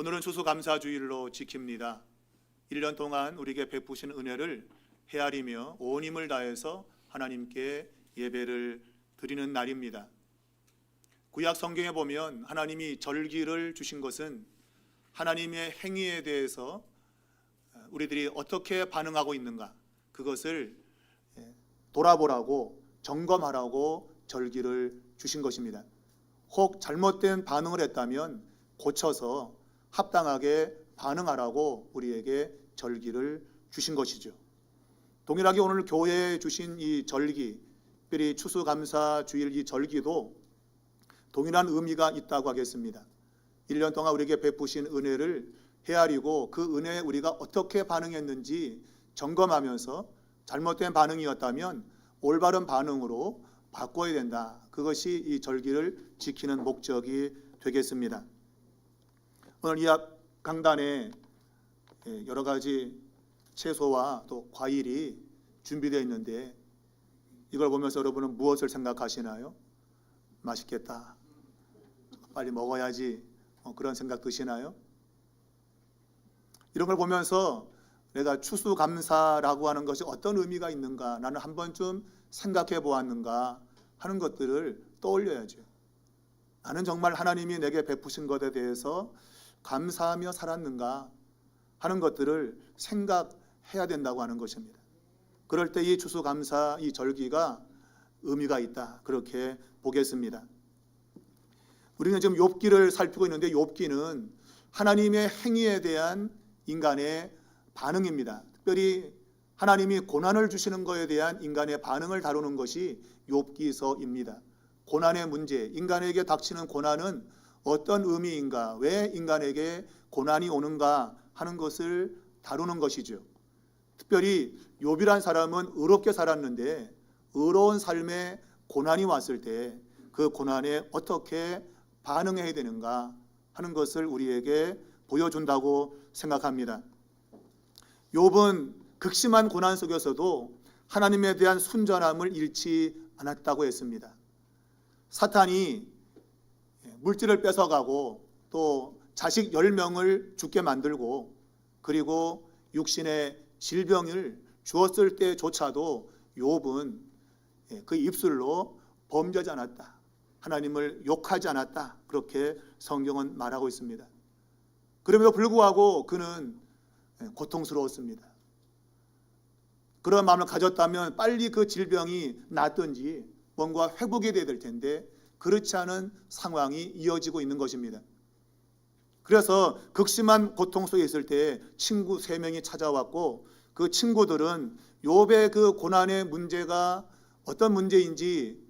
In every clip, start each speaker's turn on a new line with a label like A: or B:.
A: 오늘은 추수감사주일로 지킵니다. 1년 동안 우리에게 베푸신 은혜를 헤아리며 온 힘을 다해서 하나님께 예배를 드리는 날입니다. 구약 성경에 보면 하나님이 절기를 주신 것은 하나님의 행위에 대해서 우리들이 어떻게 반응하고 있는가, 그것을 돌아보라고, 점검하라고 절기를 주신 것입니다. 혹 잘못된 반응을 했다면 고쳐서 합당하게 반응하라고 우리에게 절기를 주신 것이죠. 동일하게 오늘 교회에 주신 이 절기, 특별히 추수감사주일 이 절기도 동일한 의미가 있다고 하겠습니다. 1년 동안 우리에게 베푸신 은혜를 헤아리고 그 은혜에 우리가 어떻게 반응했는지 점검하면서 잘못된 반응이었다면 올바른 반응으로 바꿔야 된다. 그것이 이 절기를 지키는 목적이 되겠습니다. 오늘 이 강단에 여러 가지 채소와 또 과일이 준비되어 있는데 이걸 보면서 여러분은 무엇을 생각하시나요? 맛있겠다, 빨리 먹어야지, 그런 생각 드시나요? 이런 걸 보면서 내가 추수감사라고 하는 것이 어떤 의미가 있는가, 나는 한 번쯤 생각해 보았는가 하는 것들을 떠올려야죠. 나는 정말 하나님이 내게 베푸신 것에 대해서 감사하며 살았는가 하는 것들을 생각해야 된다고 하는 것입니다. 그럴 때 이 추수감사, 이 절기가 의미가 있다, 그렇게 보겠습니다. 우리는 지금 욥기를 살피고 있는데 욥기는 하나님의 행위에 대한 인간의 반응입니다. 특별히 하나님이 고난을 주시는 것에 대한 인간의 반응을 다루는 것이 욥기서입니다. 고난의 문제, 인간에게 닥치는 고난은 어떤 의미인가, 왜 인간에게 고난이 오는가 하는 것을 다루는 것이죠. 특별히 욥이란 사람은 의롭게 살았는데 의로운 삶에 고난이 왔을 때 그 고난에 어떻게 반응해야 되는가 하는 것을 우리에게 보여준다고 생각합니다. 욥은 극심한 고난 속에서도 하나님에 대한 순전함을 잃지 않았다고 했습니다. 사탄이 물질을 뺏어가고 또 자식 10명을 죽게 만들고 그리고 육신의 질병을 주었을 때조차도 욥은 그 입술로 범죄하지 않았다, 하나님을 욕하지 않았다, 그렇게 성경은 말하고 있습니다. 그럼에도 불구하고 그는 고통스러웠습니다. 그런 마음을 가졌다면 빨리 그 질병이 낫든지 뭔가 회복이 돼야 될 텐데 그렇지 않은 상황이 이어지고 있는 것입니다. 그래서 극심한 고통 속에 있을 때 친구 3명이 찾아왔고 그 친구들은 욥의 그 고난의 문제가 어떤 문제인지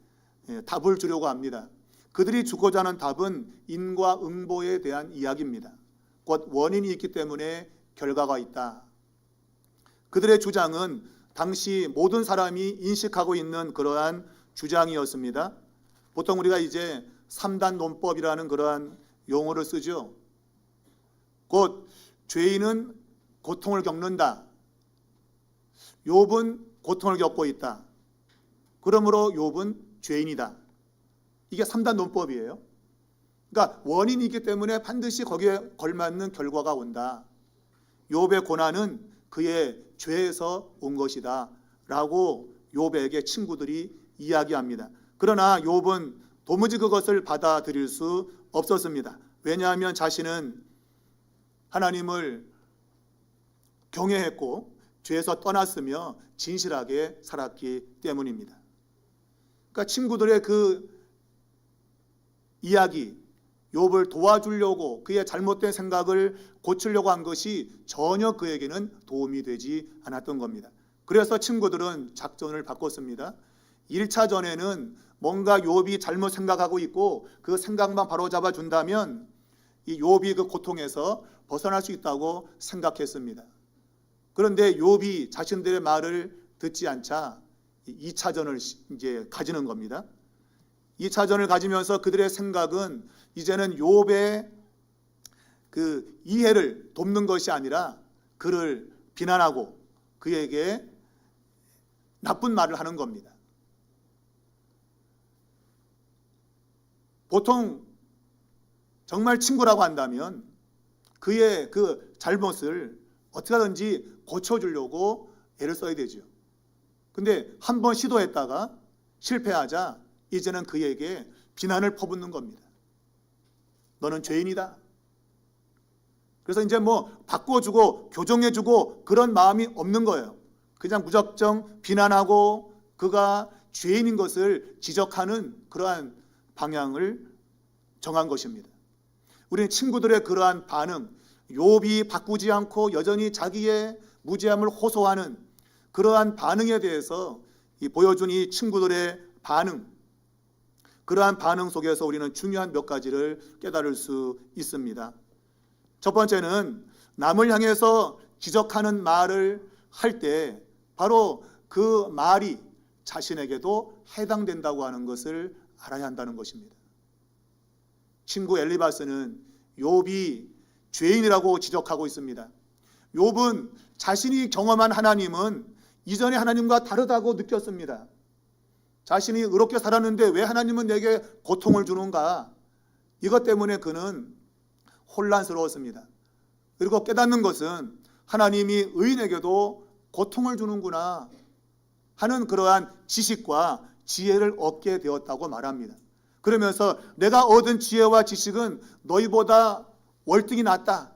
A: 답을 주려고 합니다. 그들이 주고자 하는 답은 인과응보에 대한 이야기입니다. 곧 원인이 있기 때문에 결과가 있다. 그들의 주장은 당시 모든 사람이 인식하고 있는 그러한 주장이었습니다. 보통 우리가 이제 3단 논법이라는 그러한 용어를 쓰죠. 곧 죄인은 고통을 겪는다, 욥은 고통을 겪고 있다, 그러므로 욥은 죄인이다. 이게 3단 논법이에요. 그러니까 원인이 있기 때문에 반드시 거기에 걸맞는 결과가 온다. 욥의 고난은 그의 죄에서 온 것이다 라고 욥에게 친구들이 이야기합니다. 그러나 욥은 도무지 그것을 받아들일 수 없었습니다. 왜냐하면 자신은 하나님을 경외했고 죄에서 떠났으며 진실하게 살았기 때문입니다. 그러니까 친구들의 그 이야기, 욥을 도와주려고 그의 잘못된 생각을 고치려고 한 것이 전혀 그에게는 도움이 되지 않았던 겁니다. 그래서 친구들은 작전을 바꿨습니다. 1차전에는 뭔가 욥이 잘못 생각하고 있고 그 생각만 바로잡아 준다면 이 욥이 그 고통에서 벗어날 수 있다고 생각했습니다. 그런데 욥이 자신들의 말을 듣지 않자 2차전을 이제 가지는 겁니다. 2차전을 가지면서 그들의 생각은 이제는 욥의 그 이해를 돕는 것이 아니라 그를 비난하고 그에게 나쁜 말을 하는 겁니다. 보통 정말 친구라고 한다면 그의 그 잘못을 어떻게 하든지 고쳐주려고 애를 써야 되죠. 근데 한 번 시도했다가 실패하자 이제는 그에게 비난을 퍼붓는 겁니다. 너는 죄인이다. 그래서 이제 뭐 바꿔주고 교정해주고 그런 마음이 없는 거예요. 그냥 무작정 비난하고 그가 죄인인 것을 지적하는 그러한 방향을 정한 것입니다. 우리는 친구들의 그러한 반응, 욥이 바꾸지 않고 여전히 자기의 무죄함을 호소하는 그러한 반응에 대해서 보여준 이 친구들의 반응, 그러한 반응 속에서 우리는 중요한 몇 가지를 깨달을 수 있습니다. 첫 번째는 남을 향해서 지적하는 말을 할 때 바로 그 말이 자신에게도 해당된다고 하는 것을 알아야 한다는 것입니다. 친구 엘리바스는 욥이 죄인이라고 지적하고 있습니다. 욥은 자신이 경험한 하나님은 이전의 하나님과 다르다고 느꼈습니다. 자신이 의롭게 살았는데 왜 하나님은 내게 고통을 주는가? 이것 때문에 그는 혼란스러웠습니다. 그리고 깨닫는 것은 하나님이 의인에게도 고통을 주는구나 하는 그러한 지식과 지혜를 얻게 되었다고 말합니다. 그러면서 내가 얻은 지혜와 지식은 너희보다 월등히 낫다.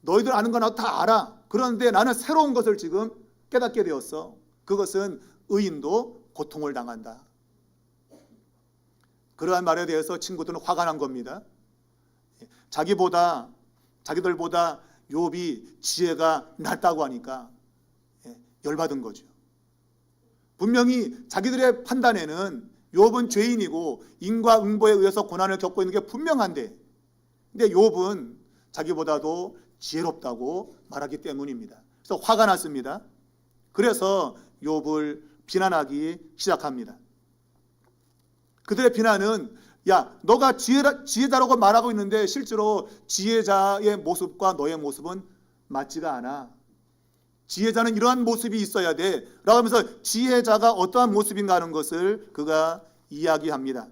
A: 너희들 아는 거 나도 다 알아. 그런데 나는 새로운 것을 지금 깨닫게 되었어. 그것은 의인도 고통을 당한다. 그러한 말에 대해서 친구들은 화가 난 겁니다. 자기들보다 욥이 지혜가 낫다고 하니까 열받은 거죠. 분명히 자기들의 판단에는 욥은 죄인이고 인과응보에 의해서 고난을 겪고 있는 게 분명한데, 근데 욥은 자기보다도 지혜롭다고 말하기 때문입니다. 그래서 화가 났습니다. 그래서 욥을 비난하기 시작합니다. 그들의 비난은 야, 너가 지혜자라고 말하고 있는데 실제로 지혜자의 모습과 너의 모습은 맞지가 않아. 지혜자는 이러한 모습이 있어야 돼 라고 하면서 지혜자가 어떠한 모습인가 하는 것을 그가 이야기합니다.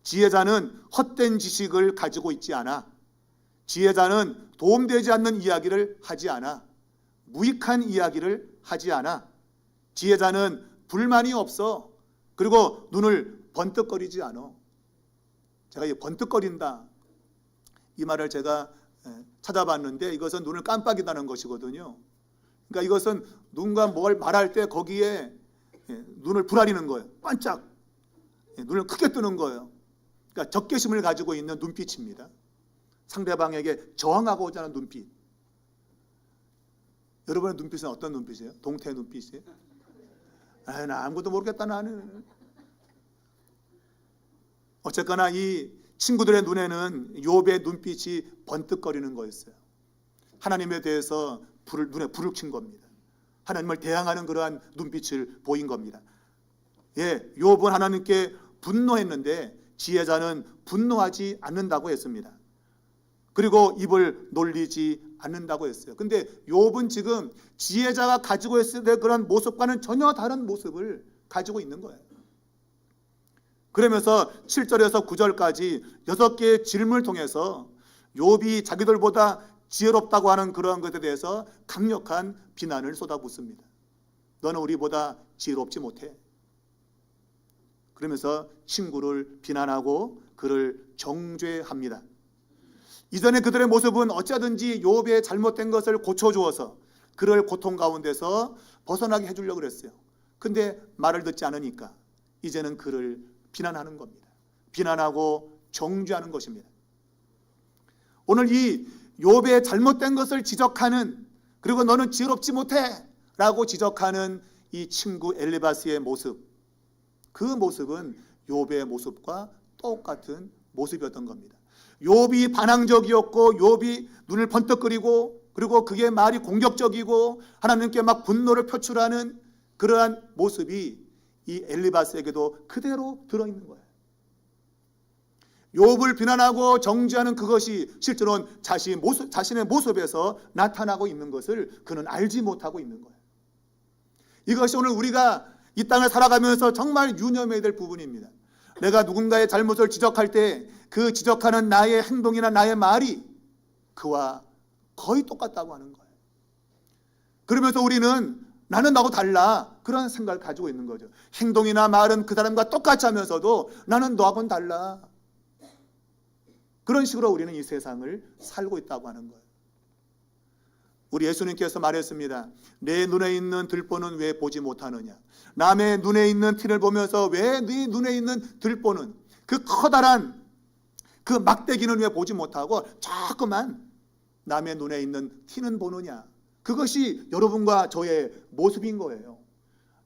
A: 지혜자는 헛된 지식을 가지고 있지 않아. 지혜자는 도움되지 않는 이야기를 하지 않아. 무익한 이야기를 하지 않아. 지혜자는 불만이 없어. 그리고 눈을 번뜩거리지 않아. 제가 이 번뜩거린다 이 말을 제가 찾아봤는데 이것은 눈을 깜빡이다는 것이거든요. 그러니까 이것은 누군가 뭘 말할 때 거기에 눈을 부라리는 거예요. 반짝 눈을 크게 뜨는 거예요. 그러니까 적개심을 가지고 있는 눈빛입니다. 상대방에게 저항하고자 하는 눈빛. 여러분의 눈빛은 어떤 눈빛이에요? 동태 눈빛이에요? 나 아무것도 모르겠다 나는. 어쨌거나 이 친구들의 눈에는 욥의 눈빛이 번뜩거리는 거였어요. 하나님에 대해서 눈에 불을 킨 겁니다. 하나님을 대항하는 그러한 눈빛을 보인 겁니다. 욥은 하나님께 분노했는데 지혜자는 분노하지 않는다고 했습니다. 그리고 입을 놀리지 않는다고 했어요. 근데 욥은 지금 지혜자가 가지고 있을 때 그런 모습과는 전혀 다른 모습을 가지고 있는 거예요. 그러면서 7절에서 9절까지 6개의 질문을 통해서 욥이 자기들보다 지혜롭다고 하는 그러한 것에 대해서 강력한 비난을 쏟아붓습니다. 너는 우리보다 지혜롭지 못해. 그러면서 친구를 비난하고 그를 정죄합니다. 이전에 그들의 모습은 어찌하든지 욥의 잘못된 것을 고쳐주어서 그를 고통 가운데서 벗어나게 해주려고 그랬어요. 근데 말을 듣지 않으니까 이제는 그를 비난하는 겁니다. 비난하고 정죄하는 것입니다. 오늘 이 욥의 잘못된 것을 지적하는, 그리고 너는 지혜롭지 못해 라고 지적하는 이 친구 엘리바스의 모습, 그 모습은 욥의 모습과 똑같은 모습이었던 겁니다. 욥이 반항적이었고 욥이 눈을 번뜩거리고 그리고 그게 말이 공격적이고 하나님께 막 분노를 표출하는 그러한 모습이 이 엘리바스에게도 그대로 들어있는 거예요. 욥을 비난하고 정죄하는 그것이 실제로는 자신의 모습에서 나타나고 있는 것을 그는 알지 못하고 있는 거예요. 이것이 오늘 우리가 이 땅을 살아가면서 정말 유념해야 될 부분입니다. 내가 누군가의 잘못을 지적할 때 그 지적하는 나의 행동이나 나의 말이 그와 거의 똑같다고 하는 거예요. 그러면서 우리는 나는 나하고 달라, 그런 생각을 가지고 있는 거죠. 행동이나 말은 그 사람과 똑같이 하면서도 나는 너하고는 달라. 그런 식으로 우리는 이 세상을 살고 있다고 하는 거예요. 우리 예수님께서 말했습니다. 내 눈에 있는 들보는 왜 보지 못하느냐? 남의 눈에 있는 티를 보면서 왜 네 눈에 있는 들보는, 그 커다란 그 막대기는 왜 보지 못하고 자꾸만 남의 눈에 있는 티는 보느냐? 그것이 여러분과 저의 모습인 거예요.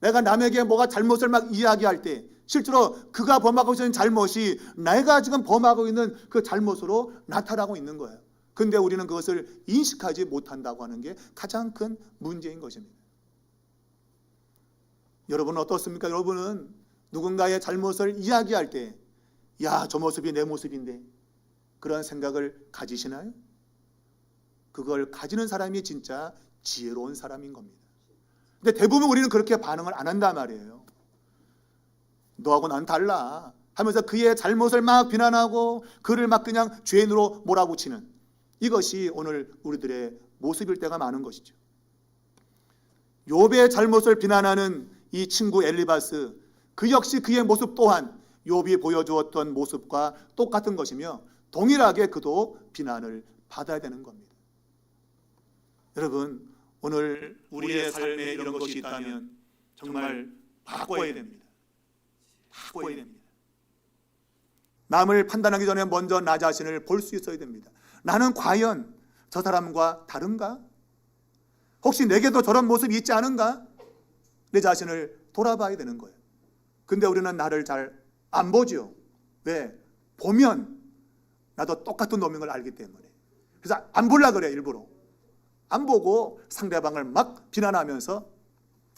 A: 내가 남에게 뭐가 잘못을 막 이야기할 때 실제로 그가 범하고 있는 잘못이 내가 지금 범하고 있는 그 잘못으로 나타나고 있는 거예요. 근데 우리는 그것을 인식하지 못한다고 하는 게 가장 큰 문제인 것입니다. 여러분은 어떻습니까? 여러분은 누군가의 잘못을 이야기할 때 야, 저 모습이 내 모습인데, 그런 생각을 가지시나요? 그걸 가지는 사람이 진짜 지혜로운 사람인 겁니다. 근데 대부분 우리는 그렇게 반응을 안 한단 말이에요. 너하고 난 달라 하면서 그의 잘못을 막 비난하고 그를 막 그냥 죄인으로 몰아붙이는, 이것이 오늘 우리들의 모습일 때가 많은 것이죠. 욥의 잘못을 비난하는 이 친구 엘리바스, 그 역시 그의 모습 또한 욥이 보여주었던 모습과 똑같은 것이며 동일하게 그도 비난을 받아야 되는 겁니다. 여러분, 오늘 우리의 삶에 이런 것이 있다면 정말 바꿔야 됩니다. 바꿔야 됩니다. 남을 판단하기 전에 먼저 나 자신을 볼 수 있어야 됩니다. 나는 과연 저 사람과 다른가? 혹시 내게도 저런 모습이 있지 않은가? 내 자신을 돌아봐야 되는 거예요. 근데 우리는 나를 잘 안 보죠. 왜? 보면 나도 똑같은 놈인 걸 알기 때문에. 그래서 안 보려고 그래, 일부러. 안 보고 상대방을 막 비난하면서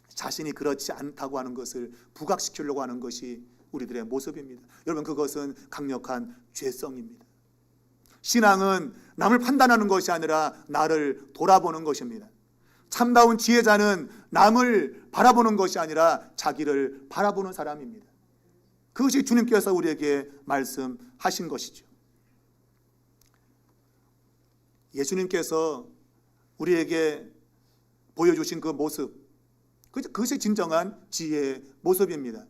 A: 자신이 그렇지 않다고 하는 것을 부각시키려고 하는 것이 우리들의 모습입니다. 여러분, 그것은 강력한 죄성입니다. 신앙은 남을 판단하는 것이 아니라 나를 돌아보는 것입니다. 참다운 지혜자는 남을 바라보는 것이 아니라 자기를 바라보는 사람입니다. 그것이 주님께서 우리에게 말씀하신 것이죠. 예수님께서 우리에게 보여주신 그 모습, 그것이 진정한 지혜의 모습입니다.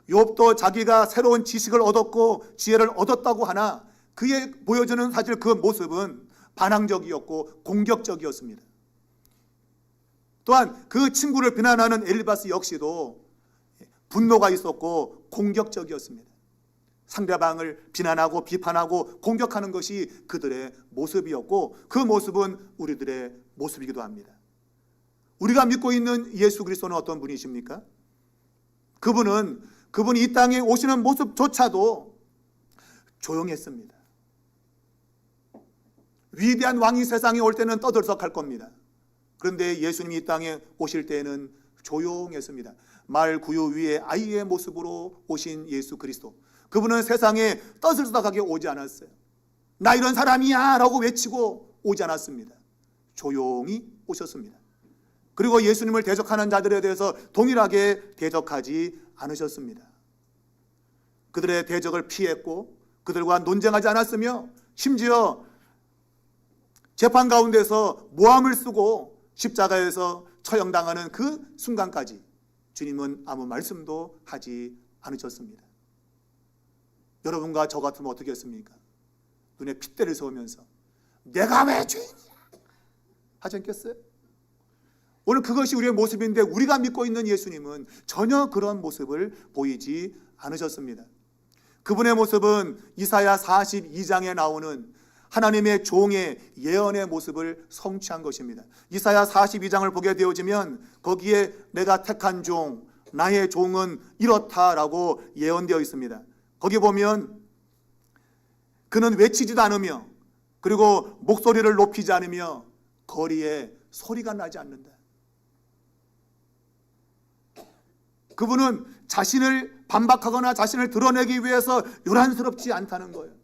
A: 욥도 자기가 새로운 지식을 얻었고 지혜를 얻었다고 하나 그의 보여주는 사실 그 모습은 반항적이었고 공격적이었습니다. 또한 그 친구를 비난하는 엘리바스 역시도 분노가 있었고 공격적이었습니다. 상대방을 비난하고 비판하고 공격하는 것이 그들의 모습이었고 그 모습은 우리들의 모습이기도 합니다. 우리가 믿고 있는 예수 그리스도는 어떤 분이십니까? 그분이 이 땅에 오시는 모습조차도 조용했습니다. 위대한 왕이 세상에 올 때는 떠들썩할 겁니다. 그런데 예수님이 이 땅에 오실 때는 조용했습니다. 말 구유 위에 아이의 모습으로 오신 예수 그리스도, 그분은 세상에 떠들썩하게 오지 않았어요. 나 이런 사람이야 라고 외치고 오지 않았습니다. 조용히 오셨습니다. 그리고 예수님을 대적하는 자들에 대해서 동일하게 대적하지 않으셨습니다. 그들의 대적을 피했고 그들과 논쟁하지 않았으며 심지어 재판 가운데서 모함을 쓰고 십자가에서 처형당하는 그 순간까지 주님은 아무 말씀도 하지 않으셨습니다. 여러분과 저 같으면 어떻게 했습니까? 눈에 핏대를 세우면서 내가 왜 죄인이야 하지 않겠어요? 오늘 그것이 우리의 모습인데 우리가 믿고 있는 예수님은 전혀 그런 모습을 보이지 않으셨습니다. 그분의 모습은 이사야 42장에 나오는 하나님의 종의 예언의 모습을 성취한 것입니다. 이사야 42장을 보게 되어지면 거기에 내가 택한 종, 나의 종은 이렇다라고 예언되어 있습니다. 거기 보면 그는 외치지도 않으며 그리고 목소리를 높이지 않으며 거리에 소리가 나지 않는다. 그분은 자신을 반박하거나 자신을 드러내기 위해서 요란스럽지 않다는 거예요.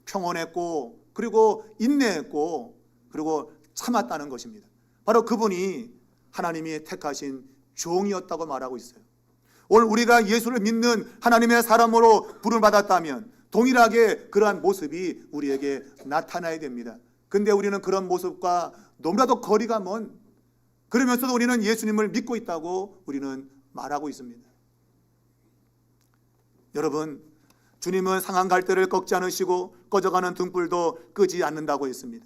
A: 평온했고 그리고 인내했고 그리고 참았다는 것입니다. 바로 그분이 하나님이 택하신 종이었다고 말하고 있어요. 오늘 우리가 예수를 믿는 하나님의 사람으로 부름을 받았다면 동일하게 그러한 모습이 우리에게 나타나야 됩니다. 근데 우리는 그런 모습과 너무나도 거리가 먼, 그러면서도 우리는 예수님을 믿고 있다고 우리는 말하고 있습니다. 여러분, 주님은 상한 갈대를 꺾지 않으시고 꺼져가는 등불도 끄지 않는다고 했습니다.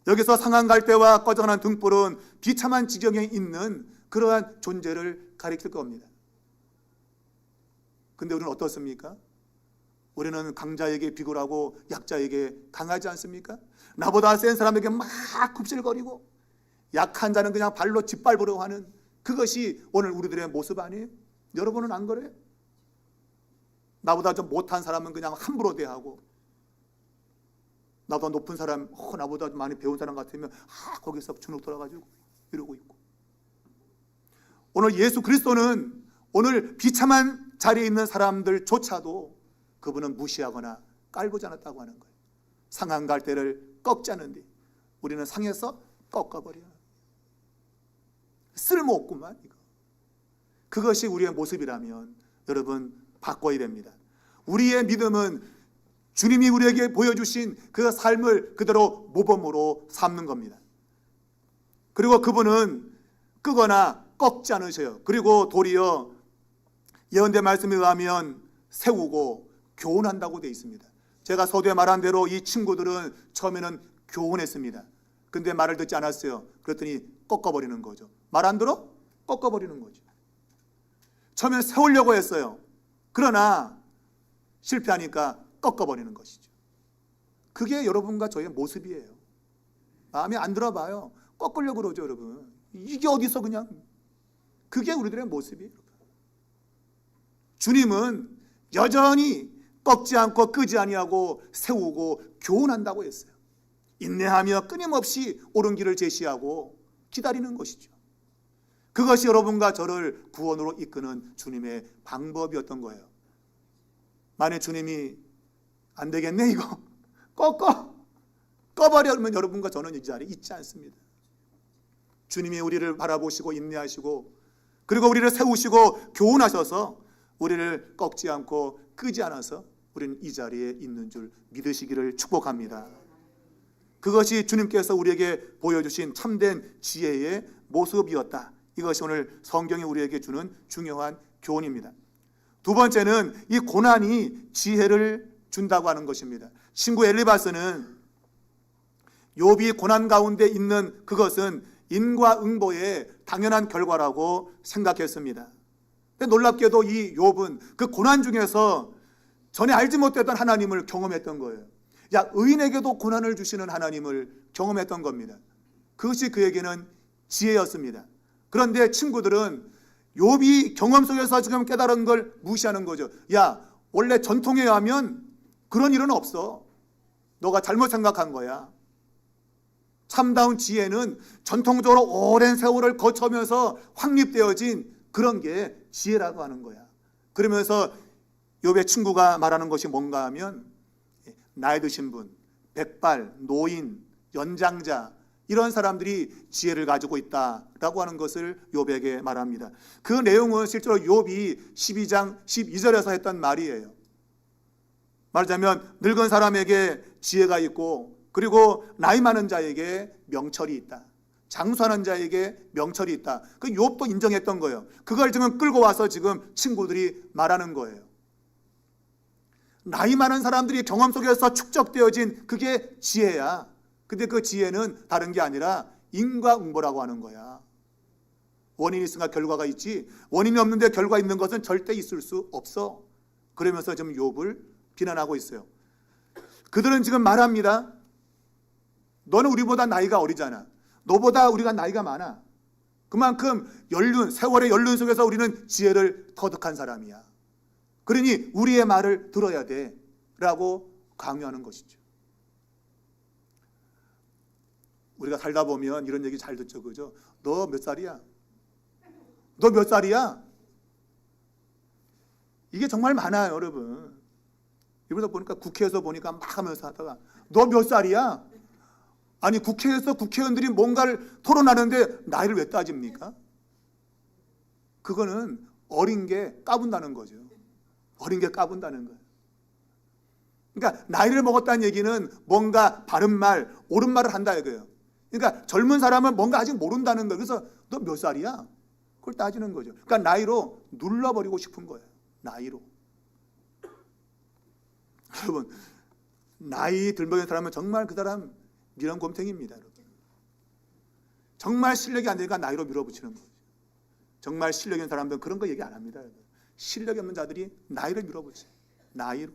A: 여기서 상한 갈대와 꺼져가는 등불은 비참한 지경에 있는 그러한 존재를 가리킬 겁니다. 근데 우리는 어떻습니까? 우리는 강자에게 비굴하고 약자에게 강하지 않습니까? 나보다 센 사람에게 막 굽실거리고 약한 자는 그냥 발로 짓밟으려고 하는, 그것이 오늘 우리들의 모습 아니에요? 여러분은 안 그래요? 나보다 좀 못한 사람은 그냥 함부로 대하고, 나보다 높은 사람, 나보다 많이 배운 사람 같으면 거기서 주눅 들어가지고 이러고 있고. 오늘 예수 그리스도는 오늘 비참한 자리에 있는 사람들조차도 그분은 무시하거나 깔보지 않았다고 하는 거예요. 상한 갈대를 꺾지 않는데 우리는 상해서 꺾어버려요. 쓸모없구만 이거. 그것이 우리의 모습이라면 여러분 바꿔야 됩니다. 우리의 믿음은 주님이 우리에게 보여주신 그 삶을 그대로 모범으로 삼는 겁니다. 그리고 그분은 끄거나 꺾지 않으셔요. 그리고 도리어 예언대 말씀에 의하면 세우고 교훈한다고 되어 있습니다. 제가 서두에 말한 대로 이 친구들은 처음에는 교훈했습니다. 근데 말을 듣지 않았어요. 그랬더니 꺾어버리는 거죠. 말 안 들어? 꺾어버리는 거죠. 처음에 세우려고 했어요. 그러나 실패하니까 꺾어버리는 것이죠. 그게 여러분과 저의 모습이에요. 마음에 안 들어봐요. 꺾으려고 그러죠, 여러분. 이게 어디서 그냥. 그게 우리들의 모습이에요. 주님은 여전히 꺾지 않고 끄지 아니하고 세우고 교훈한다고 했어요. 인내하며 끊임없이 옳은 길을 제시하고 기다리는 것이죠. 그것이 여러분과 저를 구원으로 이끄는 주님의 방법이었던 거예요. 만약 주님이 안 되겠네 이거 꺼버리면 여러분과 저는 이 자리에 있지 않습니다. 주님이 우리를 바라보시고 인내하시고 그리고 우리를 세우시고 교훈하셔서 우리를 꺾지 않고 끄지 않아서 우리는 이 자리에 있는 줄 믿으시기를 축복합니다. 그것이 주님께서 우리에게 보여주신 참된 지혜의 모습이었다. 이것이 오늘 성경이 우리에게 주는 중요한 교훈입니다. 두 번째는 이 고난이 지혜를 준다고 하는 것입니다. 친구 엘리바스는 욥이 고난 가운데 있는 그것은 인과응보의 당연한 결과라고 생각했습니다. 근데 놀랍게도 이 욥은 그 고난 중에서 전에 알지 못했던 하나님을 경험했던 거예요. 의인에게도 고난을 주시는 하나님을 경험했던 겁니다. 그것이 그에게는 지혜였습니다. 그런데 친구들은 욥이 경험 속에서 지금 깨달은 걸 무시하는 거죠. 원래 전통에 의하면 그런 일은 없어. 너가 잘못 생각한 거야. 참다운 지혜는 전통적으로 오랜 세월을 거쳐면서 확립되어진 그런 게 지혜라고 하는 거야. 그러면서 욥의 친구가 말하는 것이 뭔가 하면 나이 드신 분, 백발, 노인, 연장자 이런 사람들이 지혜를 가지고 있다라고 하는 것을 욥에게 말합니다. 그 내용은 실제로 욥이 12장 12절에서 했던 말이에요. 말하자면 늙은 사람에게 지혜가 있고 그리고 나이 많은 자에게 명철이 있다. 장수하는 자에게 명철이 있다. 그 욥도 인정했던 거예요. 그걸 지금 끌고 와서 지금 친구들이 말하는 거예요. 나이 많은 사람들이 경험 속에서 축적되어진 그게 지혜야. 근데 그 지혜는 다른 게 아니라 인과응보라고 하는 거야. 원인이 있으니까 결과가 있지 원인이 없는데 결과 있는 것은 절대 있을 수 없어. 그러면서 지금 욥을 비난하고 있어요. 그들은 지금 말합니다. 너는 우리보다 나이가 어리잖아. 너보다 우리가 나이가 많아. 그만큼 세월의 연륜 속에서 우리는 지혜를 터득한 사람이야. 그러니 우리의 말을 들어야 돼 라고 강요하는 것이죠. 우리가 살다 보면 이런 얘기 잘 듣죠. 그죠? 너 몇 살이야? 너 몇 살이야? 이게 정말 많아요, 여러분. 이러다 보니까 국회에서 보니까 막 하면서 하다가 너 몇 살이야? 아니 국회에서 국회의원들이 뭔가를 토론하는데 나이를 왜 따집니까? 그거는 어린 게 까분다는 거죠. 어린 게 까분다는 거예요. 그러니까 나이를 먹었다는 얘기는 뭔가 바른 말, 옳은 말을 한다 이거예요. 그러니까 젊은 사람은 뭔가 아직 모른다는 거예요. 그래서 너 몇 살이야? 그걸 따지는 거죠. 그러니까 나이로 눌러버리고 싶은 거예요. 나이로. 여러분, 나이 들먹인 사람은 정말 그 사람 미련곰탱이입니다. 여러분. 정말 실력이 안 되니까 나이로 밀어붙이는 거죠. 정말 실력 있는 사람들은 그런 거 얘기 안 합니다. 여러분. 실력이 없는 자들이 나이를 밀어붙여요. 나이로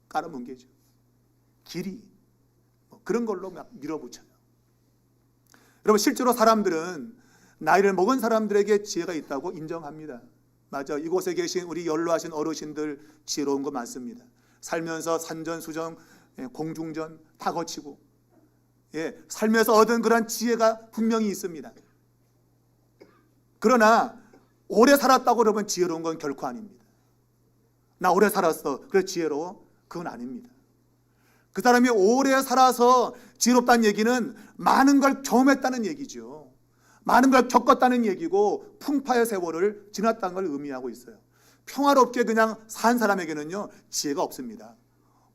A: 깔아뭉개죠. 길이 뭐 그런 걸로 막 밀어붙여요. 여러분, 실제로 사람들은 나이를 먹은 사람들에게 지혜가 있다고 인정합니다. 맞아. 이곳에 계신 우리 연로하신 어르신들 지혜로운 거 많습니다. 살면서 산전수정, 공중전 다 거치고 살면서 얻은 그런 지혜가 분명히 있습니다. 그러나 오래 살았다고 그러면 지혜로운 건 결코 아닙니다. 나 오래 살았어, 그래 지혜로워? 그건 아닙니다. 그 사람이 오래 살아서 지혜롭다는 얘기는 많은 걸 경험했다는 얘기죠. 많은 걸 겪었다는 얘기고 풍파의 세월을 지났다는 걸 의미하고 있어요. 평화롭게 그냥 산 사람에게는요, 지혜가 없습니다.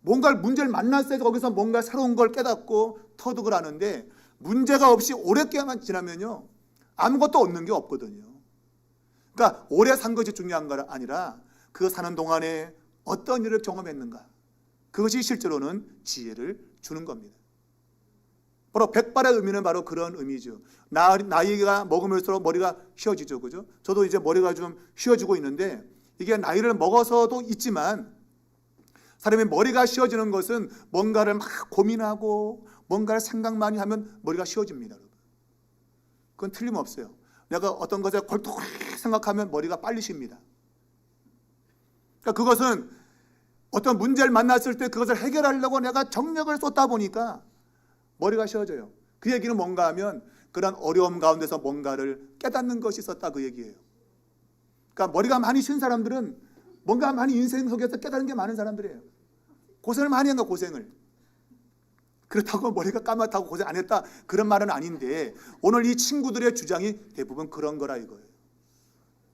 A: 뭔가 문제를 만났을 때 거기서 뭔가 새로운 걸 깨닫고 터득을 하는데, 문제가 없이 오랫동안 지나면요 아무것도 얻는 게 없거든요. 그러니까 오래 산 것이 중요한 거 아니라 그 사는 동안에 어떤 일을 경험했는가, 그것이 실제로는 지혜를 주는 겁니다. 바로 백발의 의미는 바로 그런 의미죠. 나이가 먹으면서 머리가 휘어지죠, 그죠? 저도 이제 머리가 좀 휘어지고 있는데, 이게 나이를 먹어서도 있지만 사람의 머리가 쉬어지는 것은 뭔가를 막 고민하고 뭔가를 생각 많이 하면 머리가 쉬어집니다. 그건 틀림없어요. 내가 어떤 것에 골똘히 생각하면 머리가 빨리 쉽니다. 그러니까 그것은 어떤 문제를 만났을 때 그것을 해결하려고 내가 정력을 쏟다 보니까 머리가 쉬어져요. 그 얘기는 뭔가 하면 그런 어려움 가운데서 뭔가를 깨닫는 것이 있었다, 그 얘기예요. 그러니까 머리가 많이 쉰 사람들은 뭔가 많이 인생 속에서 깨달은 게 많은 사람들이에요. 고생을 많이 한 거야, 고생을. 그렇다고 머리가 까맣다고 고생 안 했다, 그런 말은 아닌데, 오늘 이 친구들의 주장이 대부분 그런 거라 이거예요.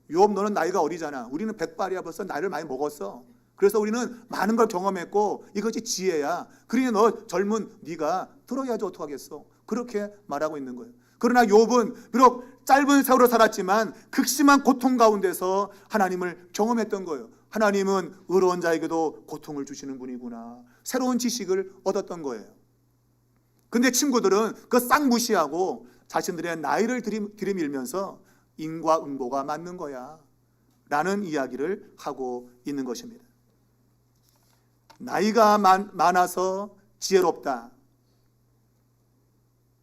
A: 욥, 너는 나이가 어리잖아. 우리는 백발이야. 벌써 나이를 많이 먹었어. 그래서 우리는 많은 걸 경험했고 이것이 지혜야. 그러니 너 젊은 네가 들어야지 어떡하겠어. 그렇게 말하고 있는 거예요. 그러나 욥은 비록 짧은 세월을 살았지만 극심한 고통 가운데서 하나님을 경험했던 거예요. 하나님은 의로운 자에게도 고통을 주시는 분이구나. 새로운 지식을 얻었던 거예요. 근데 친구들은 그거 싹 무시하고 자신들의 나이를 들이밀면서 인과응보가 맞는 거야 라는 이야기를 하고 있는 것입니다. 나이가 많아서 지혜롭다,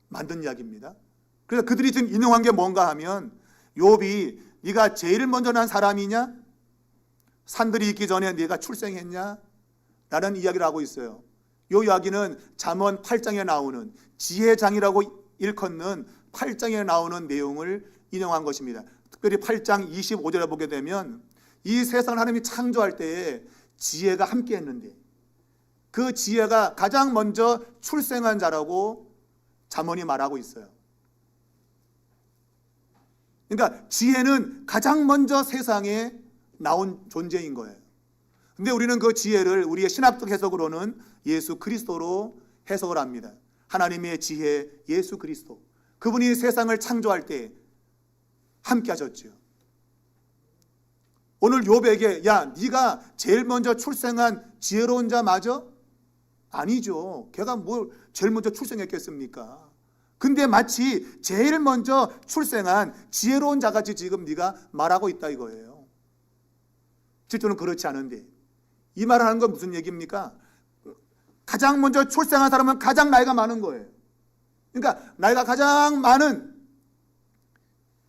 A: 만든 이야기입니다. 그래서 그들이 지금 인용한 게 뭔가 하면, 욥이 네가 제일 먼저 난 사람이냐? 산들이 있기 전에 네가 출생했냐? 라는 이야기를 하고 있어요. 이 이야기는 잠언 8장에 나오는, 지혜장이라고 일컫는 8장에 나오는 내용을 인용한 것입니다. 특별히 8장 25절에 보게 되면 이 세상을 하나님이 창조할 때에 지혜가 함께 했는데 그 지혜가 가장 먼저 출생한 자라고 잠언이 말하고 있어요. 그러니까 지혜는 가장 먼저 세상에 나온 존재인 거예요. 근데 우리는 그 지혜를 우리의 신학적 해석으로는 예수 그리스도로 해석을 합니다. 하나님의 지혜 예수 그리스도, 그분이 세상을 창조할 때 함께 하셨죠. 오늘 욥에게 야 네가 제일 먼저 출생한 지혜로운 자 맞아? 아니죠. 걔가 뭘 제일 먼저 출생했겠습니까? 근데 마치 제일 먼저 출생한 지혜로운 자같이 지금 네가 말하고 있다 이거예요. 실제로는 그렇지 않은데, 이 말을 하는 건 무슨 얘기입니까? 가장 먼저 출생한 사람은 가장 나이가 많은 거예요. 그러니까 나이가 가장 많은,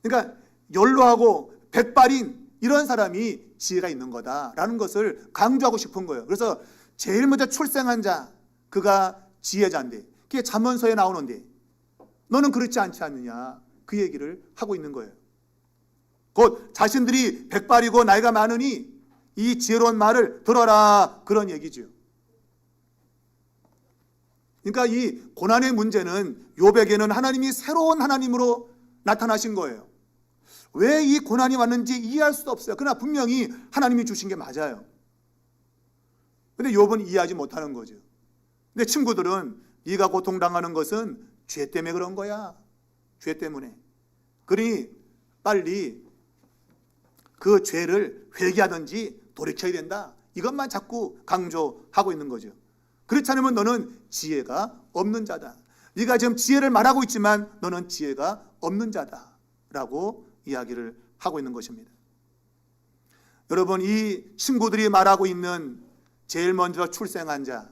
A: 그러니까 연로하고 백발인 이런 사람이 지혜가 있는 거다라는 것을 강조하고 싶은 거예요. 그래서 제일 먼저 출생한 자, 그가 지혜자인데, 그게 잠언서에 나오는데 너는 그렇지 않지 않느냐, 그 얘기를 하고 있는 거예요. 곧 자신들이 백발이고 나이가 많으니 이 지혜로운 말을 들어라, 그런 얘기죠. 그러니까 이 고난의 문제는 욥에게는 하나님이 새로운 하나님으로 나타나신 거예요. 왜 이 고난이 왔는지 이해할 수 없어요. 그러나 분명히 하나님이 주신 게 맞아요. 근데 욥은 이해하지 못하는 거죠. 근데 친구들은 네가 고통당하는 것은 죄 때문에 그런 거야. 죄 때문에. 그러니 빨리 그 죄를 회개하든지 돌이켜야 된다. 이것만 자꾸 강조하고 있는 거죠. 그렇지 않으면 너는 지혜가 없는 자다. 네가 지금 지혜를 말하고 있지만 너는 지혜가 없는 자다 라고 이야기를 하고 있는 것입니다. 여러분, 이 친구들이 말하고 있는 제일 먼저 출생한 자,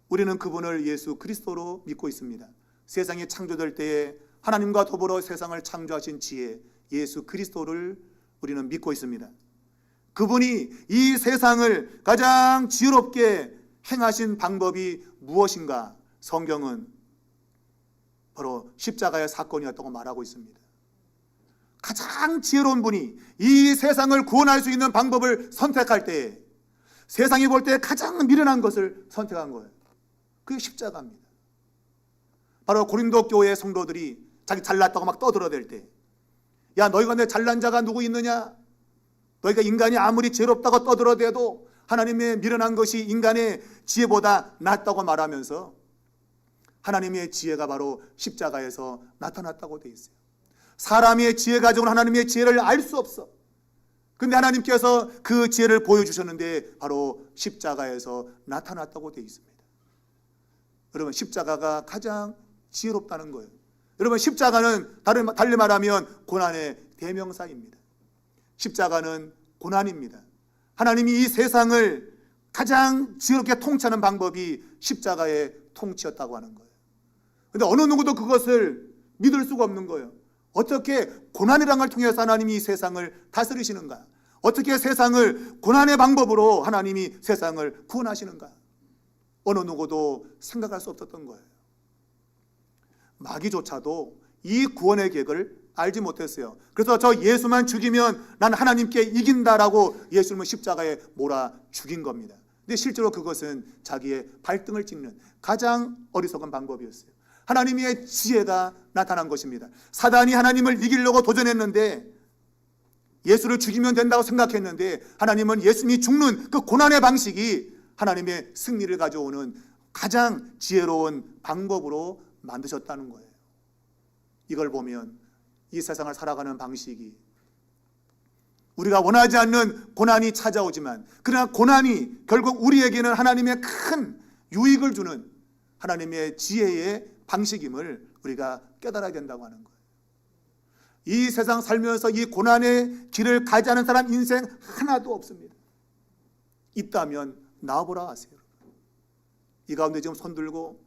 A: 우리는 그분을 예수 그리스도로 믿고 있습니다. 세상이 창조될 때에 하나님과 더불어 세상을 창조하신 지혜 예수 그리스도를 우리는 믿고 있습니다. 그분이 이 세상을 가장 지혜롭게 행하신 방법이 무엇인가? 성경은 바로 십자가의 사건이었다고 말하고 있습니다. 가장 지혜로운 분이 이 세상을 구원할 수 있는 방법을 선택할 때에 세상이 볼 때 가장 미련한 것을 선택한 거예요. 그게 십자가입니다. 바로 고린도 교회의 성도들이 자기 잘났다고 막 떠들어댈 때, 야 너희가 내 잘난 자가 누구 있느냐? 너희가 인간이 아무리 지혜롭다고 떠들어대도 하나님의 미련한 것이 인간의 지혜보다 낫다고 말하면서 하나님의 지혜가 바로 십자가에서 나타났다고 되어 있어요. 사람의 지혜 가지고는 하나님의 지혜를 알 수 없어. 근데 하나님께서 그 지혜를 보여주셨는데 바로 십자가에서 나타났다고 되어 있습니다. 여러분, 십자가가 가장 지혜롭다는 거예요. 여러분, 십자가는 달리 말하면 고난의 대명사입니다. 십자가는 고난입니다. 하나님이 이 세상을 가장 지혜롭게 통치하는 방법이 십자가의 통치였다고 하는 거예요. 그런데 어느 누구도 그것을 믿을 수가 없는 거예요. 어떻게 고난이라는 걸 통해서 하나님이 이 세상을 다스리시는가? 어떻게 세상을 고난의 방법으로 하나님이 세상을 구원하시는가? 어느 누구도 생각할 수 없었던 거예요. 마귀조차도 이 구원의 계획을 알지 못했어요. 그래서 저 예수만 죽이면 난 하나님께 이긴다라고 예수님을 십자가에 몰아 죽인 겁니다. 근데 실제로 그것은 자기의 발등을 찍는 가장 어리석은 방법이었어요. 하나님의 지혜가 나타난 것입니다. 사단이 하나님을 이기려고 도전했는데 예수를 죽이면 된다고 생각했는데 하나님은 예수님이 죽는 그 고난의 방식이 하나님의 승리를 가져오는 가장 지혜로운 방법으로 만드셨다는 거예요. 이걸 보면 이 세상을 살아가는 방식이 우리가 원하지 않는 고난이 찾아오지만 그러나 고난이 결국 우리에게는 하나님의 큰 유익을 주는 하나님의 지혜의 방식임을 우리가 깨달아야 된다고 하는 거예요. 이 세상 살면서 이 고난의 길을 가지 않은 사람 인생 하나도 없습니다. 있다면 나와보라 하세요. 이 가운데 지금 손 들고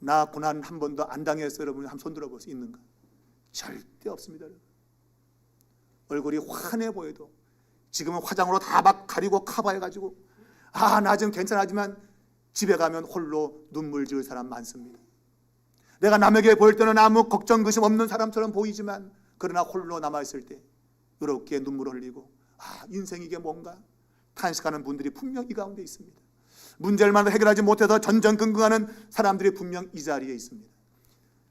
A: 나 고난 한 번도 안 당했어요. 여러분 한번 손 들어볼 수 있는가? 절대 없습니다. 여러분. 얼굴이 환해 보여도 지금은 화장으로 다 막 가리고 커버해가지고 나 지금 괜찮아지만 집에 가면 홀로 눈물 지을 사람 많습니다. 내가 남에게 보일 때는 아무 걱정 근심 없는 사람처럼 보이지만 그러나 홀로 남아있을 때 이렇게 눈물을 흘리고 인생이 이게 뭔가 탄식하는 분들이 분명 이 가운데 있습니다. 문제를 해결하지 못해서 전전긍긍하는 사람들이 분명 이 자리에 있습니다.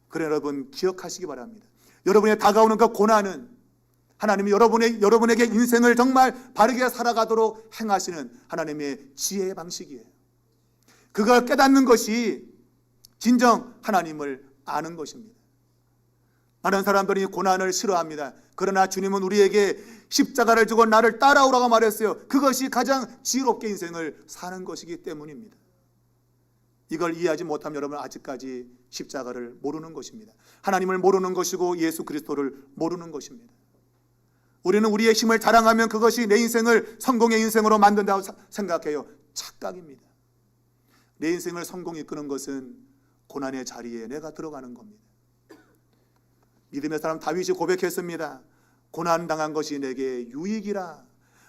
A: 그래 여러분 기억하시기 바랍니다. 여러분의 다가오는 그 고난은 하나님이 여러분에게 인생을 정말 바르게 살아가도록 행하시는 하나님의 지혜의 방식이에요. 그걸 깨닫는 것이 진정 하나님을 아는 것입니다. 많은 사람들이 고난을 싫어합니다. 그러나 주님은 우리에게 십자가를 지고 나를 따라오라고 말했어요. 그것이 가장 지혜롭게 인생을 사는 것이기 때문입니다. 이걸 이해하지 못하면 여러분 아직까지 십자가를 모르는 것입니다. 하나님을 모르는 것이고 예수 그리스도를 모르는 것입니다. 우리는 우리의 힘을 자랑하면 그것이 내 인생을 성공의 인생으로 만든다고 생각해요. 착각입니다. 내 인생을 성공 이끄는 것은 고난의 자리에 내가 들어가는 겁니다. 믿음의 사람 다윗이 고백했습니다. 고난당한 것이 내게 유익이라.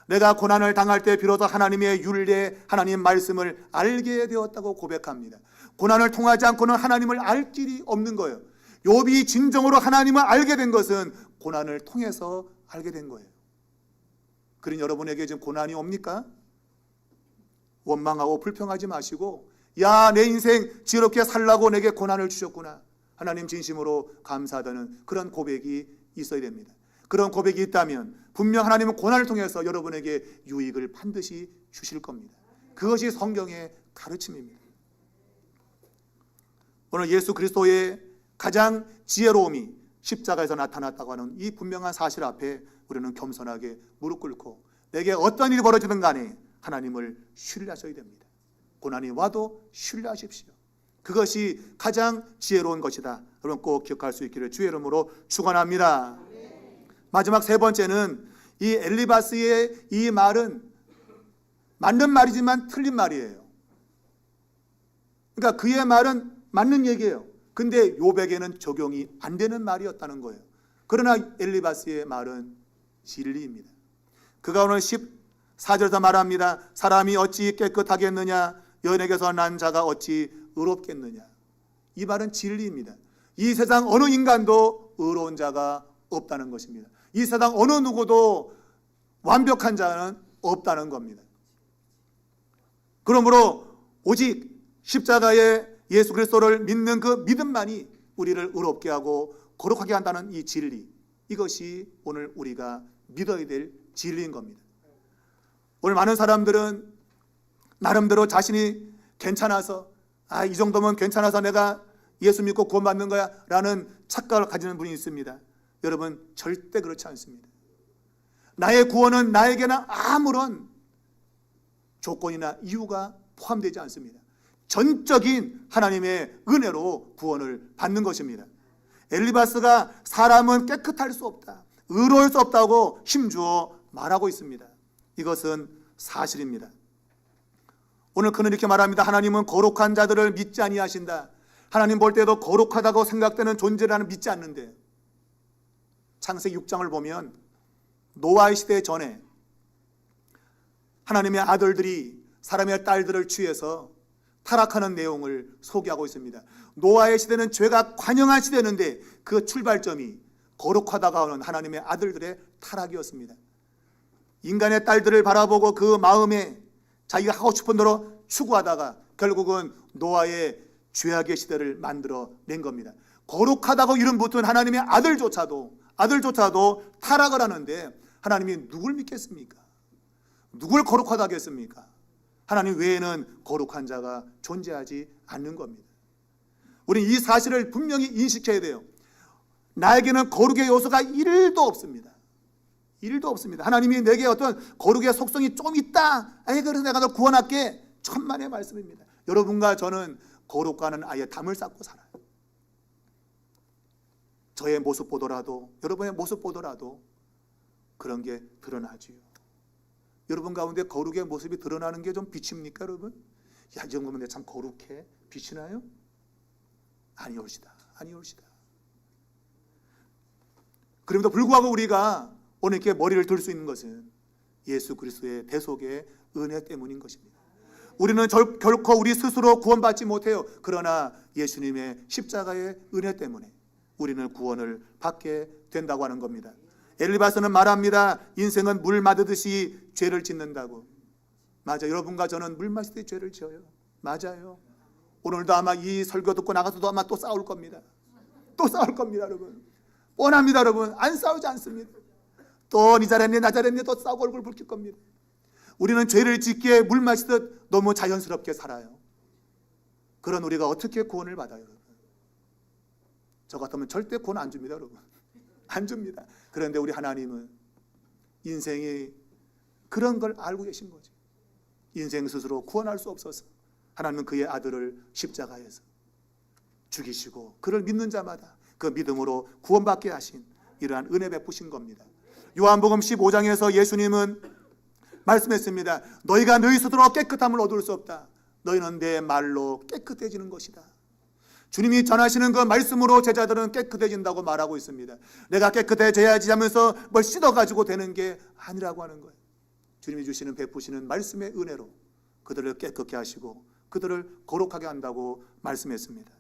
A: 내가 고난을 당할 때 비로소 하나님의 율례, 하나님 말씀을 알게 되었다고 고백합니다. 고난을 통하지 않고는 하나님을 알 길이 없는 거예요. 욥이 진정으로 하나님을 알게 된 것은 고난을 통해서 알게 된 거예요. 그러니 여러분에게 지금 고난이 옵니까? 원망하고 불평하지 마시고 내 인생 지혜롭게 살라고 내게 고난을 주셨구나. 하나님 진심으로 감사하다는 그런 고백이 있어야 됩니다. 그런 고백이 있다면 분명 하나님은 고난을 통해서 여러분에게 유익을 반드시 주실 겁니다. 그것이 성경의 가르침입니다. 오늘 예수 그리스도의 가장 지혜로움이 십자가에서 나타났다고 하는 이 분명한 사실 앞에 우리는 겸손하게 무릎 꿇고 내게 어떤 일이 벌어지든 간에 하나님을 신뢰하셔야 됩니다. 고난이 와도 신뢰하십시오. 그것이 가장 지혜로운 것이다. 여러분 꼭 기억할 수 있기를 주의 이름으로 축원합니다. 마지막 세 번째는 이 엘리바스의 이 말은 맞는 말이지만 틀린 말이에요. 그러니까 그의 말은 맞는 얘기예요. 근데 욥에게는 적용이 안 되는 말이었다는 거예요. 그러나 엘리바스의 말은 진리입니다. 그가 오늘 14절에서 말합니다. 사람이 어찌 깨끗하겠느냐, 여인에게서 난 자가 어찌 의롭겠느냐. 이 말은 진리입니다. 이 세상 어느 인간도 의로운 자가 없다는 것입니다. 이 세상 어느 누구도 완벽한 자는 없다는 겁니다. 그러므로 오직 십자가의 예수 그리스도를 믿는 그 믿음만이 우리를 의롭게 하고 거룩하게 한다는 이 진리, 이것이 오늘 우리가 믿어야 될 진리인 겁니다. 오늘 많은 사람들은 나름대로 자신이 괜찮아서 이 정도면 괜찮아서 내가 예수 믿고 구원받는 거야 라는 착각을 가지는 분이 있습니다. 여러분 절대 그렇지 않습니다. 나의 구원은 나에게는 아무런 조건이나 이유가 포함되지 않습니다. 전적인 하나님의 은혜로 구원을 받는 것입니다. 엘리바스가 사람은 깨끗할 수 없다, 의로울 수 없다고 힘주어 말하고 있습니다. 이것은 사실입니다. 오늘 그는 이렇게 말합니다. 하나님은 거룩한 자들을 믿지 아니하신다. 하나님 볼 때도 거룩하다고 생각되는 존재라는 믿지 않는데, 창세기 6장을 보면 노아의 시대 전에 하나님의 아들들이 사람의 딸들을 취해서 타락하는 내용을 소개하고 있습니다. 노아의 시대는 죄가 관영한 시대였는데 그 출발점이 거룩하다고 하는 하나님의 아들들의 타락이었습니다. 인간의 딸들을 바라보고 그 마음에 자기가 하고 싶은 대로 추구하다가 결국은 노아의 죄악의 시대를 만들어 낸 겁니다. 거룩하다고 이름 붙은 하나님의 아들조차도 타락을 하는데 하나님이 누굴 믿겠습니까? 누굴 거룩하다 하겠습니까? 하나님 외에는 거룩한 자가 존재하지 않는 겁니다. 우리는 이 사실을 분명히 인식해야 돼요. 나에게는 거룩의 요소가 1도 없습니다. 1도 없습니다. 하나님이 내게 어떤 거룩의 속성이 좀 있다, 그래서 내가 너 구원할게, 천만의 말씀입니다. 여러분과 저는 거룩과는 아예 담을 쌓고 살아요. 저의 모습 보더라도, 여러분의 모습 보더라도 그런 게 드러나지요. 여러분 가운데 거룩의 모습이 드러나는 게 좀 비칩니까, 여러분? 이 정도면 내가 참 거룩해? 비치나요? 아니올시다. 그럼에도 불구하고 우리가 오늘 이렇게 머리를 들 수 있는 것은 예수 그리스도의 대속의 은혜 때문인 것입니다. 우리는 결코 우리 스스로 구원받지 못해요. 그러나 예수님의 십자가의 은혜 때문에 우리는 구원을 받게 된다고 하는 겁니다. 엘리바스는 말합니다. 인생은 물 마시듯이 죄를 짓는다고. 맞아요. 여러분과 저는 물 마실 때 죄를 지어요. 맞아요. 오늘도 아마 이 설교 듣고 나가서도 아마 또 싸울 겁니다. 여러분. 뻔합니다, 여러분. 안 싸우지 않습니다. 또 니 잘했네, 나 잘했네, 또 싸우고 얼굴 붉힐 겁니다. 우리는 죄를 짓기에 물 마시듯 너무 자연스럽게 살아요. 그런 우리가 어떻게 구원을 받아요, 여러분? 저 같으면 절대 구원 안 줍니다, 여러분. 안 줍니다. 그런데 우리 하나님은 인생이 그런 걸 알고 계신 거죠. 인생 스스로 구원할 수 없어서 하나님은 그의 아들을 십자가에서 죽이시고 그를 믿는 자마다 그 믿음으로 구원받게 하신 이러한 은혜 베푸신 겁니다. 요한복음 15장에서 예수님은 말씀했습니다. 너희가 너희 스스로 깨끗함을 얻을 수 없다. 너희는 내 말로 깨끗해지는 것이다. 주님이 전하시는 그 말씀으로 제자들은 깨끗해진다고 말하고 있습니다. 내가 깨끗해져야지 하면서 뭘 씻어가지고 되는 게 아니라고 하는 거예요. 주님이 주시는 베푸시는 말씀의 은혜로 그들을 깨끗게 하시고 그들을 거룩하게 한다고 말씀했습니다.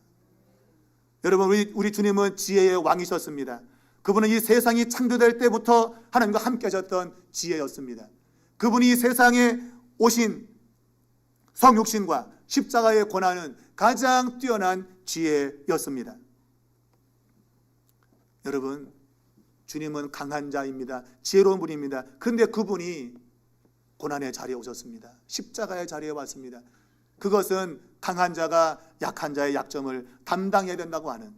A: 여러분, 우리 주님은 지혜의 왕이셨습니다. 그분은 이 세상이 창조될 때부터 하나님과 함께 하셨던 지혜였습니다. 그분이 이 세상에 오신 성육신과 십자가의 권한은 가장 뛰어난 지혜였습니다. 여러분, 주님은 강한 자입니다. 지혜로운 분입니다. 그런데 그분이 고난의 자리에 오셨습니다. 십자가의 자리에 왔습니다. 그것은 강한 자가 약한 자의 약점을 담당해야 된다고 하는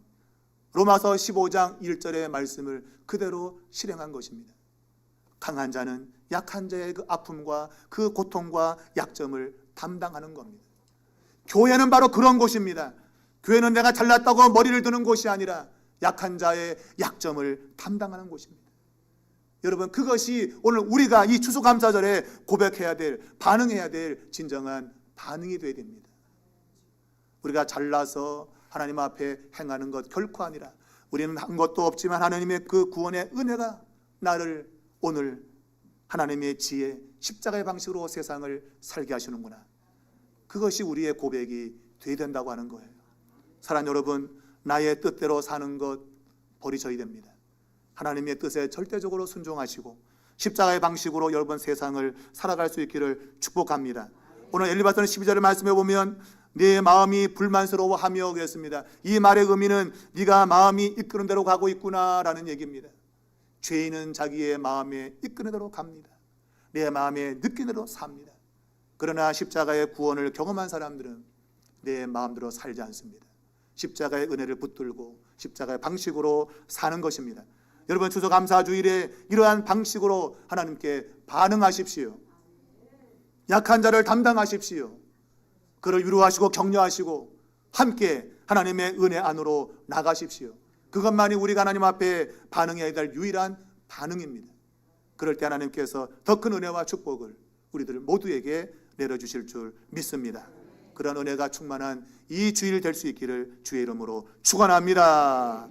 A: 로마서 15장 1절의 말씀을 그대로 실행한 것입니다. 강한 자는 약한 자의 그 아픔과 그 고통과 약점을 담당하는 겁니다. 교회는 바로 그런 곳입니다. 교회는 내가 잘났다고 머리를 드는 곳이 아니라 약한 자의 약점을 담당하는 곳입니다. 여러분, 그것이 오늘 우리가 이 추수감사절에 고백해야 될, 반응해야 될 진정한 반응이 되어야 됩니다. 우리가 잘나서 하나님 앞에 행하는 것 결코 아니라 우리는 한 것도 없지만 하나님의 그 구원의 은혜가 나를 오늘 하나님의 지혜, 십자가의 방식으로 세상을 살게 하시는구나. 그것이 우리의 고백이 되어야 된다고 하는 거예요. 사랑하는 여러분, 나의 뜻대로 사는 것 버리셔야 됩니다. 하나님의 뜻에 절대적으로 순종하시고 십자가의 방식으로 여러분 세상을 살아갈 수 있기를 축복합니다. 오늘 엘리바서는 12절의 말씀에 보면 네 마음이 불만스러워하며 그랬습니다. 이 말의 의미는 네가 마음이 이끄는 대로 가고 있구나라는 얘기입니다. 죄인은 자기의 마음에 이끄는 대로 갑니다. 내 마음에 느끼는 대로 삽니다. 그러나 십자가의 구원을 경험한 사람들은 내 마음대로 살지 않습니다. 십자가의 은혜를 붙들고 십자가의 방식으로 사는 것입니다. 여러분, 추수감사주일에 이러한 방식으로 하나님께 반응하십시오. 약한 자를 담당하십시오. 그를 위로하시고 격려하시고 함께 하나님의 은혜 안으로 나가십시오. 그것만이 우리가 하나님 앞에 반응해야 될 유일한 반응입니다. 그럴 때 하나님께서 더 큰 은혜와 축복을 우리들 모두에게 내려주실 줄 믿습니다. 그런 은혜가 충만한 이 주일 될 수 있기를 주의 이름으로 축원합니다.